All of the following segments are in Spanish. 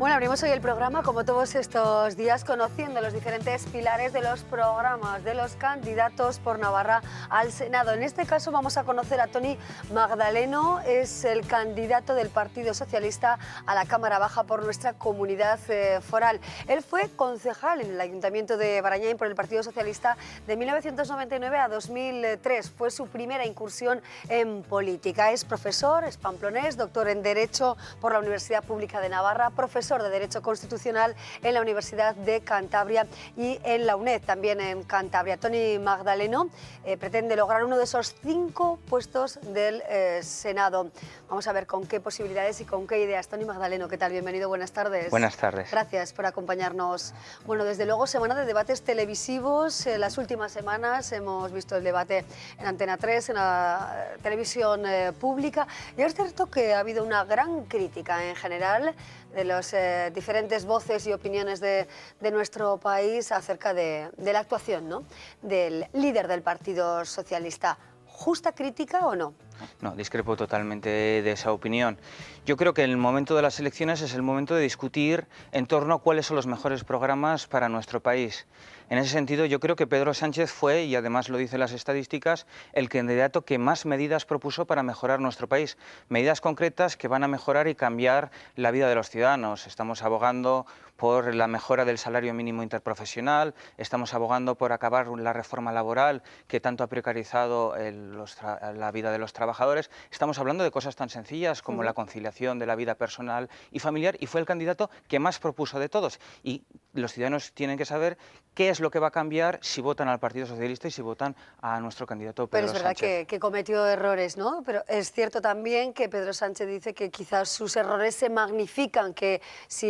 Bueno, abrimos hoy el programa, como todos estos días, conociendo los diferentes pilares de los programas de los candidatos por Navarra al Senado. En este caso vamos a conocer a Toni Magdaleno, es el candidato del Partido Socialista a la Cámara Baja por nuestra comunidad foral. Él fue concejal en el Ayuntamiento de Barañáin por el Partido Socialista de 1999 a 2003. Fue su primera incursión en política. Es profesor, es pamplonés, doctor en Derecho por la Universidad Pública de Navarra, profesor de Derecho Constitucional en la Universidad de Cantabria y en la UNED, también en Cantabria. Toni Magdaleno pretende lograr uno de esos 5 puestos del Senado. Vamos a ver con qué posibilidades y con qué ideas. Toni Magdaleno, ¿qué tal? Bienvenido, buenas tardes. Buenas tardes. Gracias por acompañarnos. Bueno, desde luego, semana de debates televisivos. Las últimas semanas hemos visto el debate en Antena 3, en la televisión pública, y es cierto que ha habido una gran crítica en general de las diferentes voces y opiniones de nuestro país acerca de la actuación, ¿no?, del líder del Partido Socialista. ¿Justa crítica o no? No, discrepo totalmente de esa opinión. Yo creo que el momento de las elecciones es el momento de discutir en torno a cuáles son los mejores programas para nuestro país. En ese sentido, yo creo que Pedro Sánchez fue, y además lo dicen las estadísticas, el candidato que más medidas propuso para mejorar nuestro país. Medidas concretas que van a mejorar y cambiar la vida de los ciudadanos. Estamos abogando por la mejora del salario mínimo interprofesional, estamos abogando por acabar la reforma laboral que tanto ha precarizado la vida de los trabajadores. Estamos hablando de cosas tan sencillas como la conciliación de la vida personal y familiar, y fue el candidato que más propuso de todos. Y los ciudadanos tienen que saber qué es lo que va a cambiar si votan al Partido Socialista y si votan a nuestro candidato Pedro Sánchez. Pero es verdad que cometió errores, ¿no? Pero es cierto también que Pedro Sánchez dice que quizás sus errores se magnifican, que si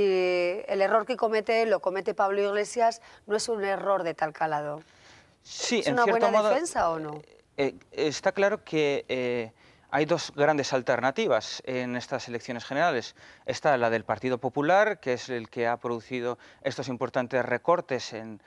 el error que comete lo comete Pablo Iglesias, no es un error de tal calado. Sí, ¿Es una buena defensa o no? Está claro que hay dos grandes alternativas en estas elecciones generales. Está la del Partido Popular, que es el que ha producido estos importantes recortes en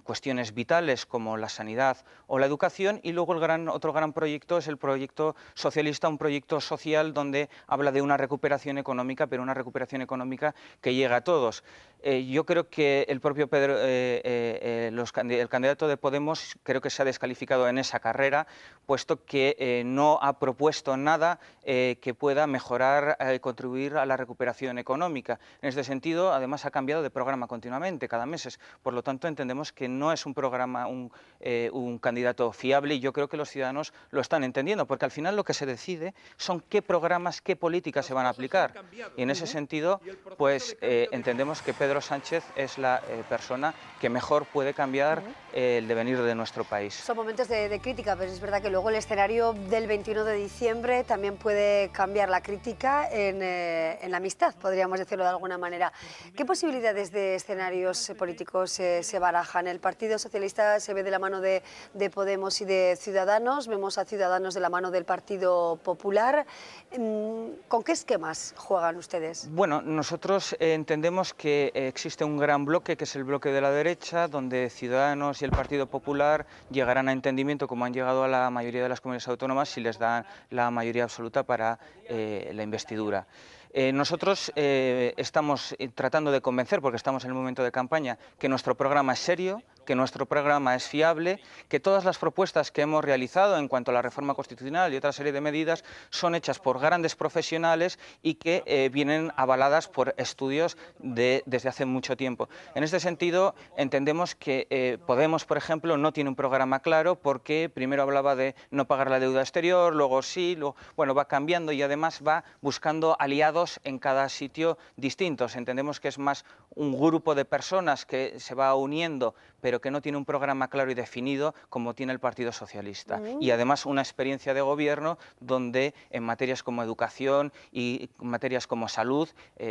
cuestiones vitales como la sanidad o la educación, y luego otro gran proyecto es el proyecto socialista, un proyecto social donde habla de una recuperación económica, pero una recuperación económica que llega a todos. Yo creo que el propio el candidato de Podemos creo que se ha descalificado en esa carrera, puesto que no ha propuesto nada que pueda mejorar y contribuir a la recuperación económica. En este sentido, además, ha cambiado de programa continuamente, cada mes. Por lo tanto, entendemos que no es un programa, un candidato fiable, y yo creo que los ciudadanos lo están entendiendo, porque al final lo que se decide son qué programas, qué políticas se van a aplicar. Y en ese sentido, pues entendemos que Pedro Sánchez es la persona que mejor puede cambiar el devenir de nuestro país. Son momentos de crítica, pero es verdad que luego el escenario del 21 de diciembre también puede cambiar la crítica en la amistad, podríamos decirlo de alguna manera. ¿Qué posibilidades de escenarios políticos se barajan? El Partido Socialista se ve de la mano de Podemos y de Ciudadanos, vemos a Ciudadanos de la mano del Partido Popular. ¿Con qué esquemas juegan ustedes? Bueno, nosotros entendemos que existe un gran bloque, que es el bloque de la derecha, donde Ciudadanos y el Partido Popular llegarán a entendimiento, como han llegado a la mayoría de las comunidades autónomas, si les dan la mayoría absoluta para la investidura. Nosotros estamos tratando de convencer, porque estamos en el momento de campaña, que nuestro programa es serio, que nuestro programa es fiable, que todas las propuestas que hemos realizado en cuanto a la reforma constitucional y otra serie de medidas son hechas por grandes profesionales y que vienen avaladas por estudios desde hace mucho tiempo. En este sentido, entendemos que Podemos, por ejemplo, no tiene un programa claro, porque primero hablaba de no pagar la deuda exterior, luego sí, bueno, va cambiando, y además va buscando aliados en cada sitio distintos. Entendemos que es más un grupo de personas que se va uniendo, pero que no tiene un programa claro y definido como tiene el Partido Socialista. Y además una experiencia de gobierno donde en materias como educación y materias como salud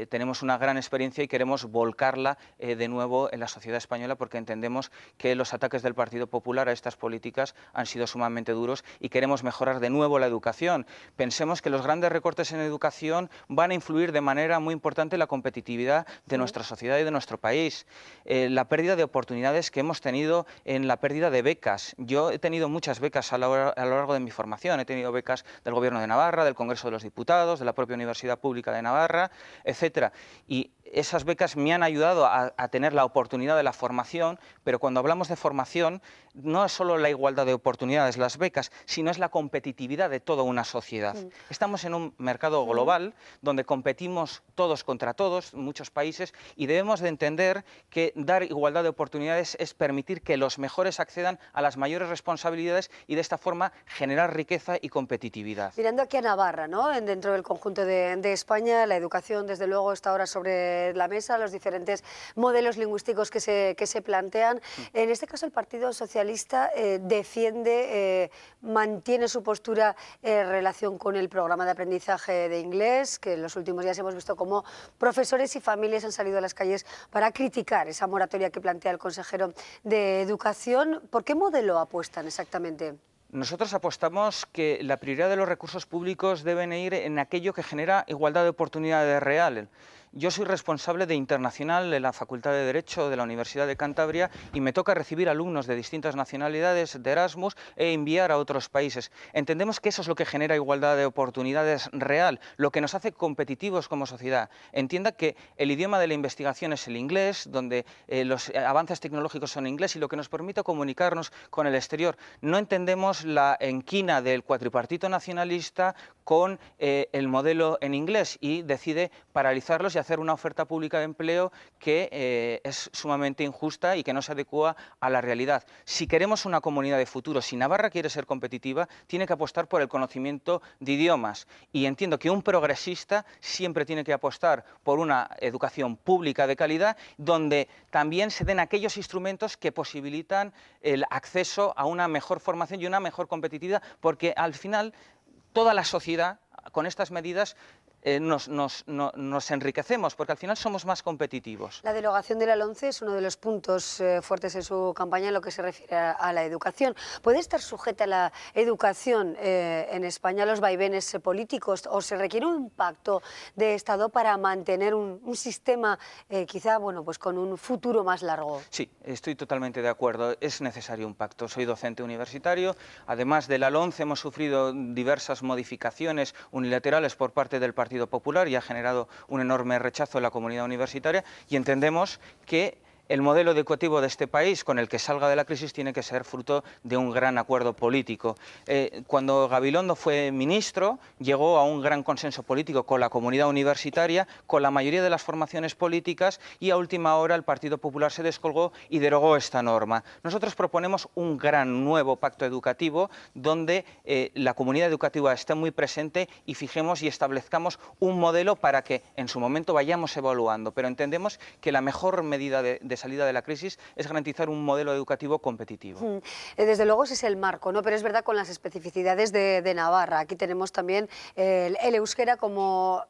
tenemos una gran experiencia y queremos volcarla de nuevo en la sociedad española, porque entendemos que los ataques del Partido Popular a estas políticas han sido sumamente duros y queremos mejorar de nuevo la educación. Pensemos que los grandes recortes en educación van a influir de manera muy importante en la competitividad de nuestra sociedad y de nuestro país. La pérdida de oportunidades que hemos tenido en la pérdida de becas. Yo he tenido muchas becas a lo largo de mi formación. He tenido becas del Gobierno de Navarra, del Congreso de los Diputados, de la propia Universidad Pública de Navarra, etcétera. Y esas becas me han ayudado a tener la oportunidad de la formación, pero cuando hablamos de formación no es solo la igualdad de oportunidades, las becas, sino es la competitividad de toda una sociedad. Estamos en un mercado global donde competimos todos contra todos, muchos países, y debemos de entender que dar igualdad de oportunidades es permitir que los mejores accedan a las mayores responsabilidades y de esta forma generar riqueza y competitividad. Mirando aquí a Navarra, ¿no? Dentro del conjunto de España, la educación desde luego está ahora sobre la mesa, los diferentes modelos lingüísticos que se plantean. En este caso el Partido Socialista defiende, mantiene su postura en relación con el programa de aprendizaje de inglés, que en los últimos días hemos visto cómo profesores y familias han salido a las calles para criticar esa moratoria que plantea el consejero de Educación. ¿Por qué modelo apuestan exactamente? Nosotros apostamos que la prioridad de los recursos públicos deben ir en aquello que genera igualdad de oportunidades real. Yo soy responsable de Internacional en la Facultad de Derecho de la Universidad de Cantabria y me toca recibir alumnos de distintas nacionalidades de Erasmus e enviar a otros países. Entendemos que eso es lo que genera igualdad de oportunidades real, lo que nos hace competitivos como sociedad. Entienda que el idioma de la investigación es el inglés, donde los avances tecnológicos son inglés y lo que nos permite comunicarnos con el exterior. No entendemos la enquina del cuatripartito nacionalista con el modelo en inglés y decide paralizarlos y hacer una oferta pública de empleo que es sumamente injusta y que no se adecua a la realidad. Si queremos una comunidad de futuro, si Navarra quiere ser competitiva, tiene que apostar por el conocimiento de idiomas. Y entiendo que un progresista siempre tiene que apostar por una educación pública de calidad, donde también se den aquellos instrumentos que posibilitan el acceso a una mejor formación y una mejor competitividad, porque al final toda la sociedad, con estas medidas, nos enriquecemos, porque al final somos más competitivos. La derogación de la LOMCE es uno de los puntos fuertes en su campaña en lo que se refiere a la educación. ¿Puede estar sujeta la educación en España a los vaivenes políticos o se requiere un pacto de Estado para mantener un sistema quizá pues con un futuro más largo? Sí, estoy totalmente de acuerdo. Es necesario un pacto. Soy docente universitario. Además de la LOMCE hemos sufrido diversas modificaciones unilaterales por parte del Partido Popular y ha generado un enorme rechazo en la comunidad universitaria y entendemos que el modelo educativo de este país, con el que salga de la crisis, tiene que ser fruto de un gran acuerdo político. Cuando Gabilondo fue ministro, llegó a un gran consenso político con la comunidad universitaria, con la mayoría de las formaciones políticas, y a última hora el Partido Popular se descolgó y derogó esta norma. Nosotros proponemos un gran nuevo pacto educativo donde la comunidad educativa esté muy presente y fijemos y establezcamos un modelo para que en su momento vayamos evaluando, pero entendemos que la mejor medida de salida de la crisis es garantizar un modelo educativo competitivo. Desde luego ese es el marco, ¿no? Pero es verdad con las especificidades de Navarra. Aquí tenemos también el euskera como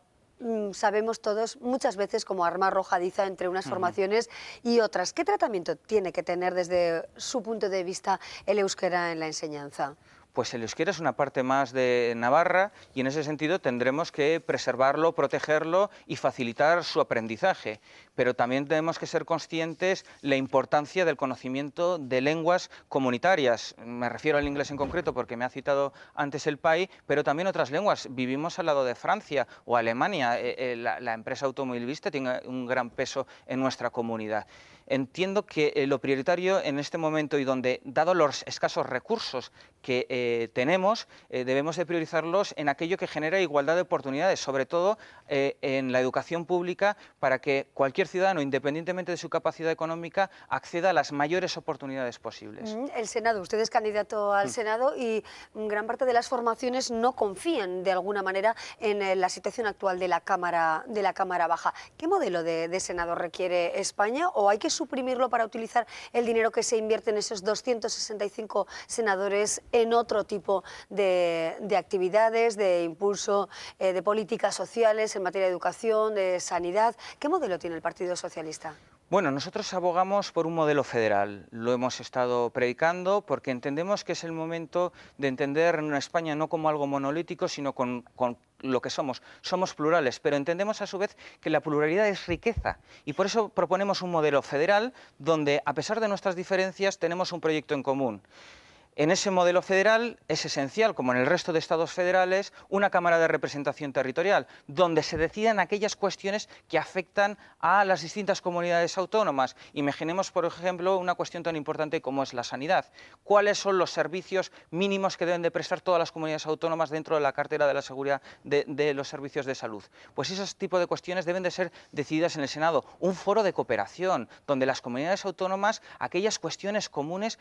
sabemos todos muchas veces como arma arrojadiza entre unas formaciones y otras. ¿Qué tratamiento tiene que tener desde su punto de vista el euskera en la enseñanza? Pues el euskera es una parte más de Navarra y en ese sentido tendremos que preservarlo, protegerlo y facilitar su aprendizaje. Pero también tenemos que ser conscientes de la importancia del conocimiento de lenguas comunitarias. Me refiero al inglés en concreto porque me ha citado antes el PAI, pero también otras lenguas. Vivimos al lado de Francia o Alemania. La empresa automovilista tiene un gran peso en nuestra comunidad. Entiendo que lo prioritario en este momento y donde, dado los escasos recursos que tenemos, debemos de priorizarlos en aquello que genera igualdad de oportunidades, sobre todo en la educación pública, para que cualquier ciudadano, independientemente de su capacidad económica, acceda a las mayores oportunidades posibles. El Senado, usted es candidato al Senado y gran parte de las formaciones no confían de alguna manera en la situación actual de la Cámara Baja. ¿Qué modelo de Senado requiere España o hay que suprimirlo para utilizar el dinero que se invierte en esos 265 senadores en otro tipo de actividades, de impulso de políticas sociales en materia de educación, de sanidad? ¿Qué modelo tiene el Partido Socialista? Bueno, nosotros abogamos por un modelo federal, lo hemos estado predicando porque entendemos que es el momento de entender a España no como algo monolítico, sino con lo que somos. Somos plurales, pero entendemos a su vez que la pluralidad es riqueza y por eso proponemos un modelo federal donde, a pesar de nuestras diferencias, tenemos un proyecto en común. En ese modelo federal es esencial, como en el resto de estados federales, una Cámara de Representación Territorial, donde se decidan aquellas cuestiones que afectan a las distintas comunidades autónomas. Imaginemos, por ejemplo, una cuestión tan importante como es la sanidad. ¿Cuáles son los servicios mínimos que deben de prestar todas las comunidades autónomas dentro de la cartera de la seguridad de los servicios de salud? Pues esos tipos de cuestiones deben de ser decididas en el Senado. Un foro de cooperación, donde las comunidades autónomas, aquellas cuestiones comunes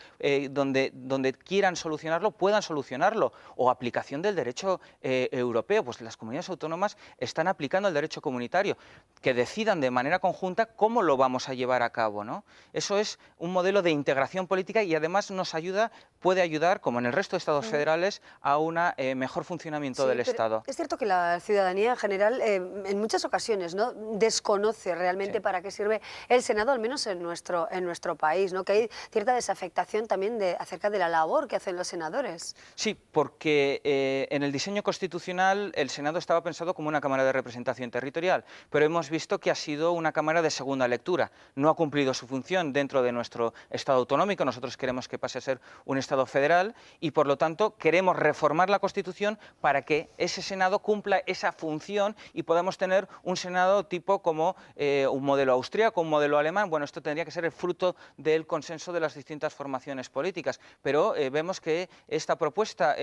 donde quieran solucionarlo, puedan solucionarlo, o aplicación del derecho europeo, pues las comunidades autónomas están aplicando el derecho comunitario, que decidan de manera conjunta cómo lo vamos a llevar a cabo, ¿no? Eso es un modelo de integración política y además puede ayudar, como en el resto de estados federales, a un mejor funcionamiento del Estado. Es cierto que la ciudadanía en general, en muchas ocasiones, ¿no?, desconoce realmente para qué sirve el Senado, al menos en nuestro país, ¿no?, que hay cierta desafectación también acerca de la labor que hacen los senadores. Sí, porque en el diseño constitucional el Senado estaba pensado como una Cámara de Representación Territorial, pero hemos visto que ha sido una Cámara de segunda lectura. No ha cumplido su función dentro de nuestro Estado autonómico. Nosotros queremos que pase a ser un Estado federal y, por lo tanto, queremos reformar la Constitución para que ese Senado cumpla esa función y podamos tener un Senado tipo como un modelo austríaco, un modelo alemán. Bueno, esto tendría que ser el fruto del consenso de las distintas formaciones políticas, pero vemos que esta propuesta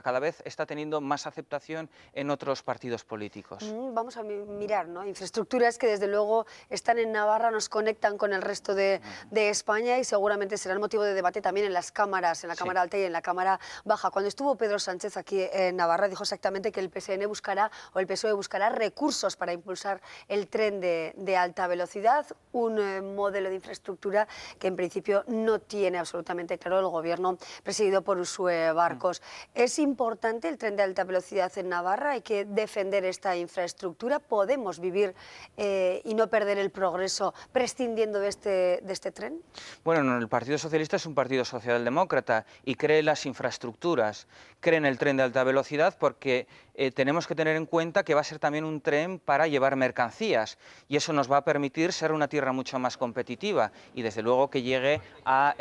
cada vez está teniendo más aceptación en otros partidos políticos. Vamos a mirar, ¿no?, infraestructuras que desde luego están en Navarra, nos conectan con el resto de España y seguramente serán motivo de debate también en las cámaras, en la Cámara Alta y en la Cámara Baja. Cuando estuvo Pedro Sánchez aquí en Navarra dijo exactamente que el PSN buscará, o el PSOE buscará, recursos para impulsar el tren de alta velocidad, un modelo de infraestructura que en principio no tiene absolutamente claro el Gobierno presidido por Uxue Barkos. ¿Es importante el tren de alta velocidad en Navarra? ¿Hay que defender esta infraestructura? ¿Podemos vivir y no perder el progreso prescindiendo de este tren? Bueno, el Partido Socialista es un partido socialdemócrata y cree en las infraestructuras, cree en el tren de alta velocidad porque tenemos que tener en cuenta que va a ser también un tren para llevar mercancías y eso nos va a permitir ser una tierra mucho más competitiva y desde luego que llegue a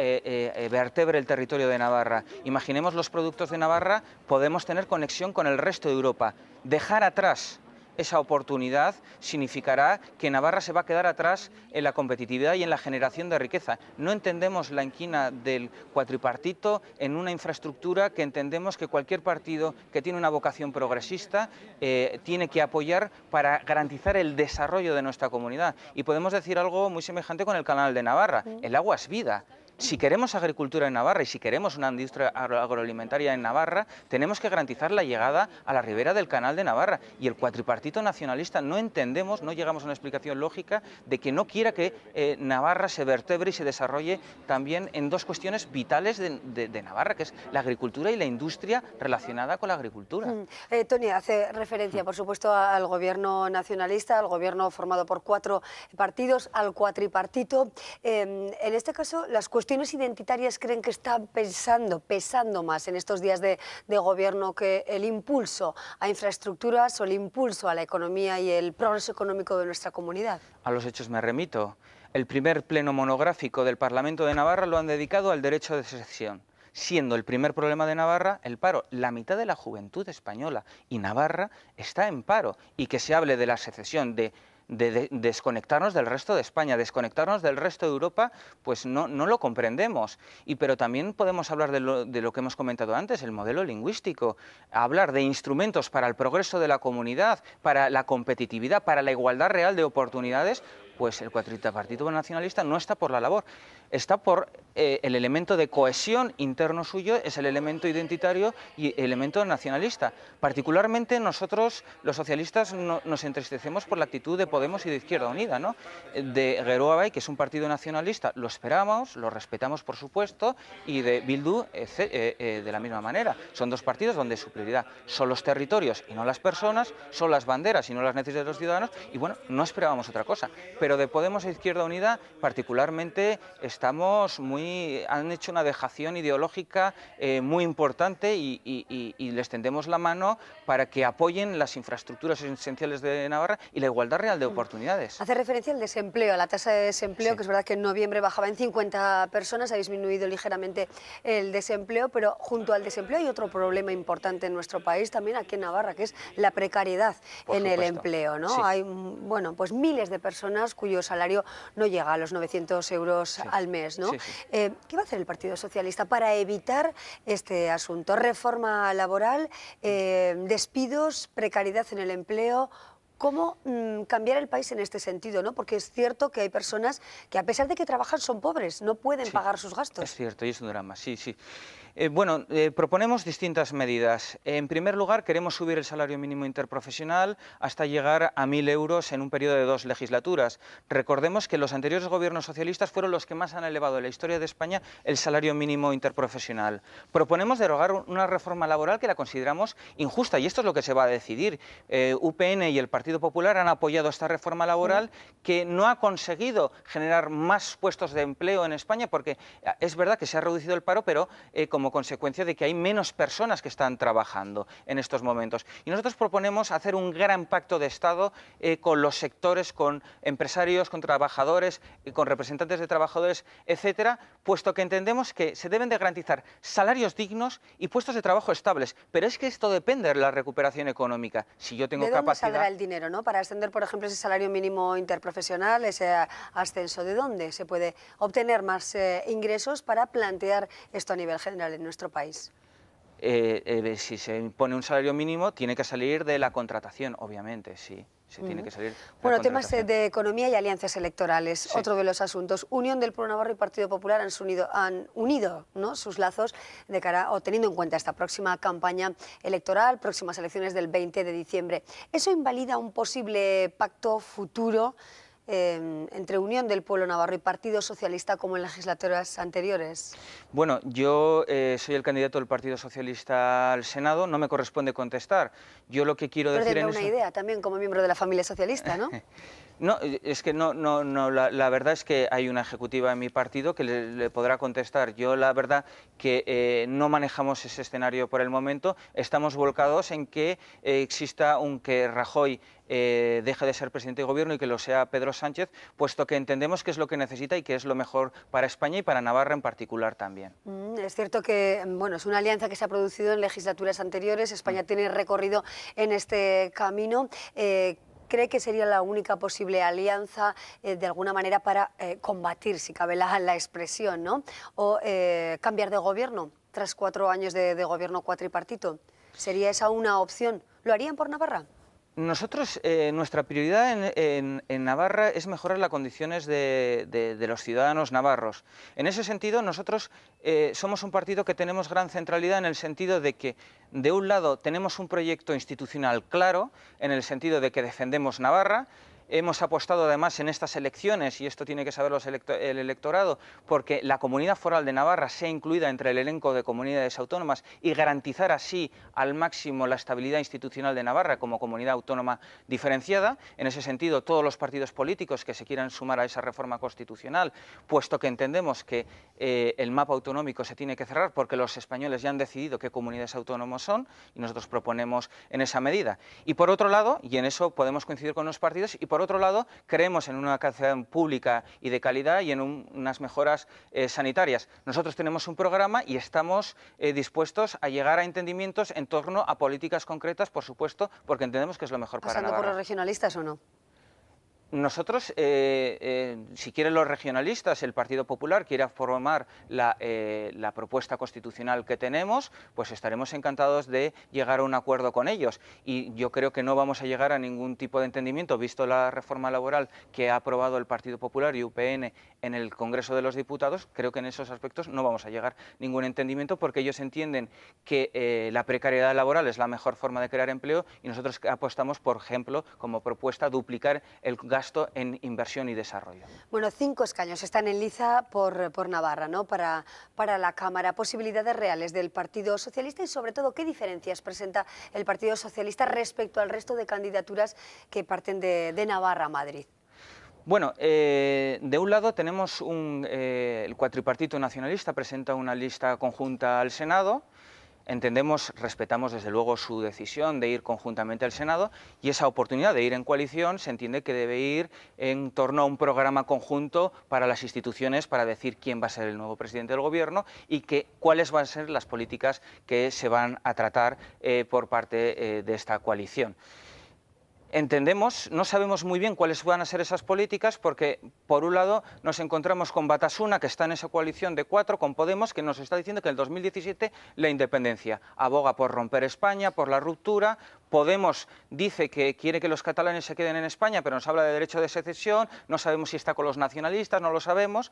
vertebre el territorio de Navarra. Imaginemos los productos de Navarra, podemos tener conexión con el resto de Europa. Dejar atrás esa oportunidad significará que Navarra se va a quedar atrás en la competitividad y en la generación de riqueza. No entendemos la inquina del cuatripartito en una infraestructura que entendemos que cualquier partido que tiene una vocación progresista tiene que apoyar para garantizar el desarrollo de nuestra comunidad. Y podemos decir algo muy semejante con el Canal de Navarra. El agua es vida. Si queremos agricultura en Navarra y si queremos una industria agroalimentaria en Navarra, tenemos que garantizar la llegada a la ribera del Canal de Navarra. Y el cuatripartito nacionalista no entendemos, no llegamos a una explicación lógica de que no quiera que Navarra se vertebre y se desarrolle también en dos cuestiones vitales de Navarra, que es la agricultura y la industria relacionada con la agricultura. Tony hace referencia, por supuesto, al gobierno nacionalista, al gobierno formado por 4 partidos, al cuatripartito. En este caso, las cuestiones identitarias creen que están pesando más en estos días de gobierno que el impulso a infraestructuras o el impulso a la economía y el progreso económico de nuestra comunidad. A los hechos me remito. El primer pleno monográfico del Parlamento de Navarra lo han dedicado al derecho de secesión, siendo el primer problema de Navarra el paro. La mitad de la juventud española y Navarra está en paro, y que se hable de la secesión, de desconectarnos del resto de España, desconectarnos del resto de Europa, pues no lo comprendemos. Pero también podemos hablar de lo que hemos comentado antes, el modelo lingüístico, hablar de instrumentos para el progreso de la comunidad, para la competitividad, para la igualdad real de oportunidades. Pues el cuatripartito nacionalista no está por la labor, está por el elemento de cohesión interno suyo, es el elemento identitario y el elemento nacionalista. Particularmente nosotros, los socialistas, nos entristecemos por la actitud de Podemos y de Izquierda Unida, ¿no? De Geroa Bai, que es un partido nacionalista, lo esperamos, lo respetamos por supuesto, y de Bildu de la misma manera. Son dos partidos donde su prioridad son los territorios y no las personas, son las banderas y no las necesidades de los ciudadanos, y bueno, no esperábamos otra cosa. Pero de Podemos e Izquierda Unida particularmente han hecho una dejación ideológica muy importante y les tendemos la mano para que apoyen las infraestructuras esenciales de Navarra y la igualdad real de oportunidades. Hace referencia al desempleo, a la tasa de desempleo, Sí. que es verdad que en noviembre bajaba en 50 personas, ha disminuido ligeramente el desempleo, pero junto al desempleo hay otro problema importante en nuestro país, también aquí en Navarra, que es la precariedad en el empleo, ¿no? Sí. Hay, bueno, pues miles de personas cuyo salario no llega a los 900 euros al mes, ¿no? Sí, sí. ¿Qué va a hacer el Partido Socialista para evitar este asunto? Reforma laboral, despidos, precariedad en el empleo. ¿Cómo cambiar el país en este sentido, ¿no? Porque es cierto que hay personas que, a pesar de que trabajan, son pobres, no pueden pagar sus gastos. Es cierto, y es un drama, sí, sí. Proponemos distintas medidas. En primer lugar, queremos subir el salario mínimo interprofesional hasta llegar a 1.000 euros en un periodo de 2 legislaturas. Recordemos que los anteriores gobiernos socialistas fueron los que más han elevado en la historia de España el salario mínimo interprofesional. Proponemos derogar una reforma laboral que la consideramos injusta, y esto es lo que se va a decidir. UPN y el Partido Popular han apoyado esta reforma laboral que no ha conseguido generar más puestos de empleo en España, porque es verdad que se ha reducido el paro, pero como consecuencia de que hay menos personas que están trabajando en estos momentos. Y nosotros proponemos hacer un gran pacto de Estado con los sectores, con empresarios, con trabajadores, con representantes de trabajadores, etcétera, puesto que entendemos que se deben de garantizar salarios dignos y puestos de trabajo estables. Pero es que esto depende de la recuperación económica. Si yo tengo ¿De dónde capacidad... saldrá el dinero, ¿no? Para extender, por ejemplo, ese salario mínimo interprofesional, ese ascenso? ¿De dónde se puede obtener más ingresos para plantear esto a nivel general en nuestro país? Si se impone un salario mínimo, tiene que salir de la contratación, obviamente, sí. Tiene que salir de bueno, la temas contratación. de economía y alianzas electorales, Sí. otro de los asuntos. Unión del Pueblo Navarro y Partido Popular han unido, ¿no?, sus lazos de cara, o teniendo en cuenta esta próxima campaña electoral, próximas elecciones del 20 de diciembre. ¿Eso invalida un posible pacto futuro entre Unión del Pueblo Navarro y Partido Socialista como en legislaturas anteriores? Bueno, yo soy el candidato del Partido Socialista al Senado, no me corresponde contestar. Yo lo que quiero Pero decir tendrá en una eso... idea también como miembro de la familia socialista, ¿no? No, es que la verdad es que hay una ejecutiva en mi partido que le podrá contestar. Yo la verdad que no manejamos ese escenario por el momento, estamos volcados en que que Rajoy deje de ser presidente de gobierno y que lo sea Pedro Sánchez, puesto que entendemos que es lo que necesita y que es lo mejor para España y para Navarra en particular también. Es cierto que bueno, es una alianza que se ha producido en legislaturas anteriores, España tiene recorrido en este camino. ¿Cree que sería la única posible alianza de alguna manera para combatir, si cabe la expresión, ¿no?, o cambiar de gobierno tras 4 años de gobierno cuatripartito? ¿Sería esa una opción? ¿Lo harían por Navarra? Nosotros, nuestra prioridad en Navarra es mejorar las condiciones de los ciudadanos navarros. En ese sentido, nosotros somos un partido que tenemos gran centralidad en el sentido de que, de un lado, tenemos un proyecto institucional claro, en el sentido de que defendemos Navarra. Hemos apostado además en estas elecciones, y esto tiene que saberlo el electorado, porque la Comunidad Foral de Navarra sea incluida entre el elenco de comunidades autónomas y garantizar así al máximo la estabilidad institucional de Navarra como comunidad autónoma diferenciada. En ese sentido, todos los partidos políticos que se quieran sumar a esa reforma constitucional, puesto que entendemos que el mapa autonómico se tiene que cerrar porque los españoles ya han decidido qué comunidades autónomas son, y nosotros proponemos en esa medida. Y por otro lado, y en eso podemos coincidir con los partidos, y por otro lado, creemos en una educación pública y de calidad y en unas mejoras sanitarias. Nosotros tenemos un programa y estamos dispuestos a llegar a entendimientos en torno a políticas concretas, por supuesto, porque entendemos que es lo mejor para Navarra. ¿Pasando por los regionalistas o no? Nosotros, si quieren los regionalistas, el Partido Popular quiera formar la propuesta constitucional que tenemos, pues estaremos encantados de llegar a un acuerdo con ellos. Y yo creo que no vamos a llegar a ningún tipo de entendimiento, visto la reforma laboral que ha aprobado el Partido Popular y UPN en el Congreso de los Diputados. Creo que en esos aspectos no vamos a llegar a ningún entendimiento, porque ellos entienden que la precariedad laboral es la mejor forma de crear empleo, y nosotros apostamos, por ejemplo, como propuesta, duplicar el gasto en inversión y desarrollo. Bueno, 5 escaños están en liza por Navarra, ¿no?, para la Cámara. Posibilidades reales del Partido Socialista y, sobre todo, ¿qué diferencias presenta el Partido Socialista respecto al resto de candidaturas que parten de Navarra a Madrid? Bueno, de un lado tenemos el cuatripartito nacionalista presenta una lista conjunta al Senado. Entendemos, respetamos desde luego su decisión de ir conjuntamente al Senado, y esa oportunidad de ir en coalición se entiende que debe ir en torno a un programa conjunto para las instituciones para decir quién va a ser el nuevo presidente del Gobierno y cuáles van a ser las políticas que se van a tratar por parte de esta coalición. Entendemos, no sabemos muy bien cuáles van a ser esas políticas porque, por un lado, nos encontramos con Batasuna, que está en esa coalición de 4, con Podemos, que nos está diciendo que en el 2017 la independencia. Aboga por romper España, por la ruptura. Podemos dice que quiere que los catalanes se queden en España, pero nos habla de derecho de secesión, no sabemos si está con los nacionalistas, no lo sabemos.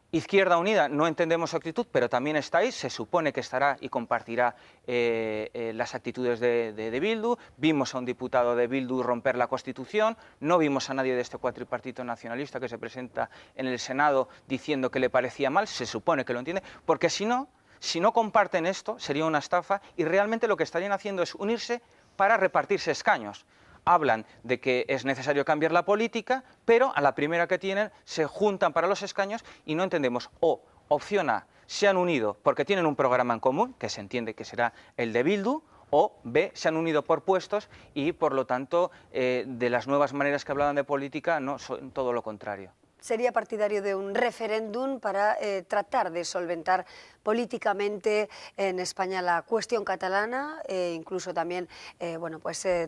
Izquierda Unida, no entendemos su actitud, pero también está ahí, se supone que estará y compartirá las actitudes de Bildu. Vimos a un diputado de Bildu romper la Constitución, no vimos a nadie de este cuatripartito nacionalista que se presenta en el Senado diciendo que le parecía mal, se supone que lo entiende, porque si no comparten esto, sería una estafa, y realmente lo que estarían haciendo es unirse para repartirse escaños. Hablan de que es necesario cambiar la política, pero a la primera que tienen se juntan para los escaños y no entendemos. O, opción A, se han unido porque tienen un programa en común, que se entiende que será el de Bildu, o B, se han unido por puestos y, por lo tanto, de las nuevas maneras que hablaban de política, no, son todo lo contrario. Sería partidario de un referéndum para tratar de solventar políticamente en España la cuestión catalana, incluso también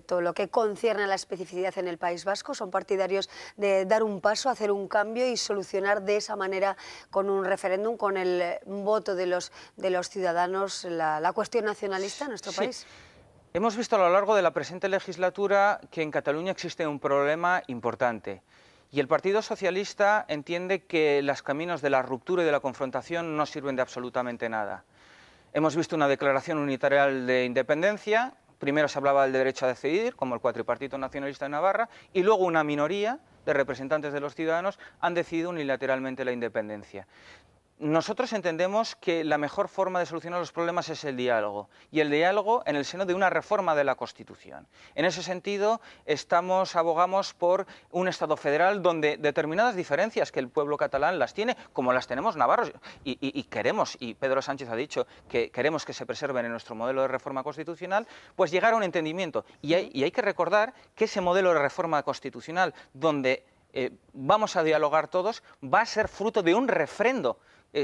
todo lo que concierne a la especificidad en el País Vasco. Son partidarios de dar un paso, hacer un cambio y solucionar de esa manera, con un referéndum, con el voto de los ciudadanos, la cuestión nacionalista en nuestro país. Hemos visto a lo largo de la presente legislatura que en Cataluña existe un problema importante. Y el Partido Socialista entiende que los caminos de la ruptura y de la confrontación no sirven de absolutamente nada. Hemos visto una declaración unilateral de independencia. Primero se hablaba del derecho a decidir, como el cuatripartito nacionalista de Navarra, y luego una minoría de representantes de los ciudadanos han decidido unilateralmente la independencia. Nosotros entendemos que la mejor forma de solucionar los problemas es el diálogo, y el diálogo en el seno de una reforma de la Constitución. En ese sentido, abogamos por un Estado federal donde determinadas diferencias que el pueblo catalán las tiene, como las tenemos navarros, y queremos, y Pedro Sánchez ha dicho que queremos que se preserven en nuestro modelo de reforma constitucional, pues llegar a un entendimiento. Y hay que recordar que ese modelo de reforma constitucional, donde vamos a dialogar todos, va a ser fruto de un refrendo.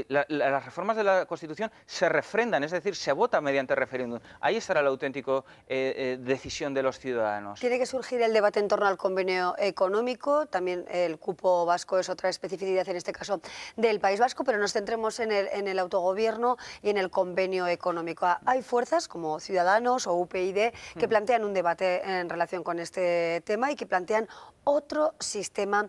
Las reformas de la Constitución se refrendan, es decir, se vota mediante referéndum. Ahí estará la auténtica decisión de los ciudadanos. Tiene que surgir el debate en torno al convenio económico, también el cupo vasco es otra especificidad en este caso del País Vasco, pero nos centremos en el autogobierno y en el convenio económico. Hay fuerzas como Ciudadanos o UPyD que plantean un debate en relación con este tema y que plantean otro sistema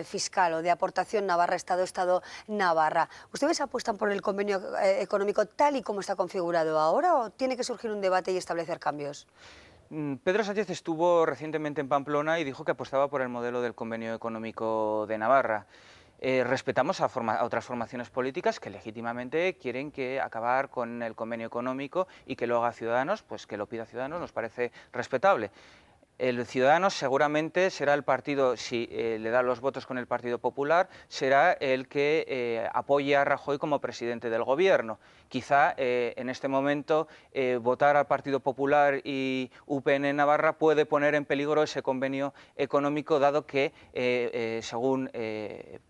fiscal o de aportación Navarra-Estado, Estado-Navarra. ¿Ustedes apuestan por el convenio económico tal y como está configurado ahora o tiene que surgir un debate y establecer cambios? Pedro Sánchez estuvo recientemente en Pamplona y dijo que apostaba por el modelo del convenio económico de Navarra. Respetamos a otras formaciones políticas que legítimamente quieren acabar con el convenio económico y que lo haga Ciudadanos, pues que lo pida Ciudadanos nos parece respetable. El Ciudadanos seguramente será el partido, si le da los votos con el Partido Popular, será el que apoye a Rajoy como presidente del Gobierno. Quizá en este momento votar al Partido Popular y UPN en Navarra puede poner en peligro ese convenio económico, dado que según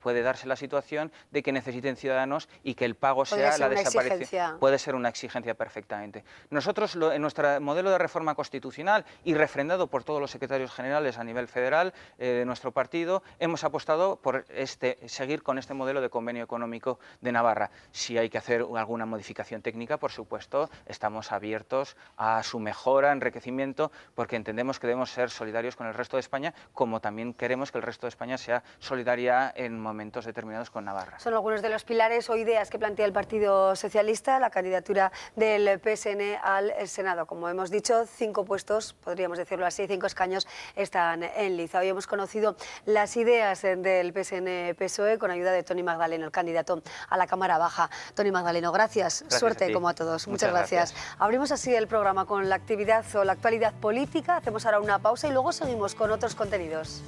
puede darse la situación de que necesiten Ciudadanos y que el pago sea la desaparición. Puede ser una exigencia perfectamente. Nosotros, en nuestro modelo de reforma constitucional y refrendado por todos los secretarios generales a nivel federal de nuestro partido, hemos apostado por seguir con este modelo de convenio económico de Navarra. Si hay que hacer alguna modificación técnica, por supuesto, estamos abiertos a su mejora, enriquecimiento, porque entendemos que debemos ser solidarios con el resto de España, como también queremos que el resto de España sea solidaria en momentos determinados con Navarra. Son algunos de los pilares o ideas que plantea el Partido Socialista, la candidatura del PSN al Senado. Como hemos dicho, 5 puestos, podríamos decirlo así, 5 escaños están en liza. Hoy hemos conocido las ideas del PSN-PSOE con ayuda de Toni Magdaleno, el candidato a la Cámara Baja. Toni Magdaleno, gracias. Suerte como a todos. Muchas gracias. Abrimos así el programa con la actividad o la actualidad política. Hacemos ahora una pausa y luego seguimos con otros contenidos.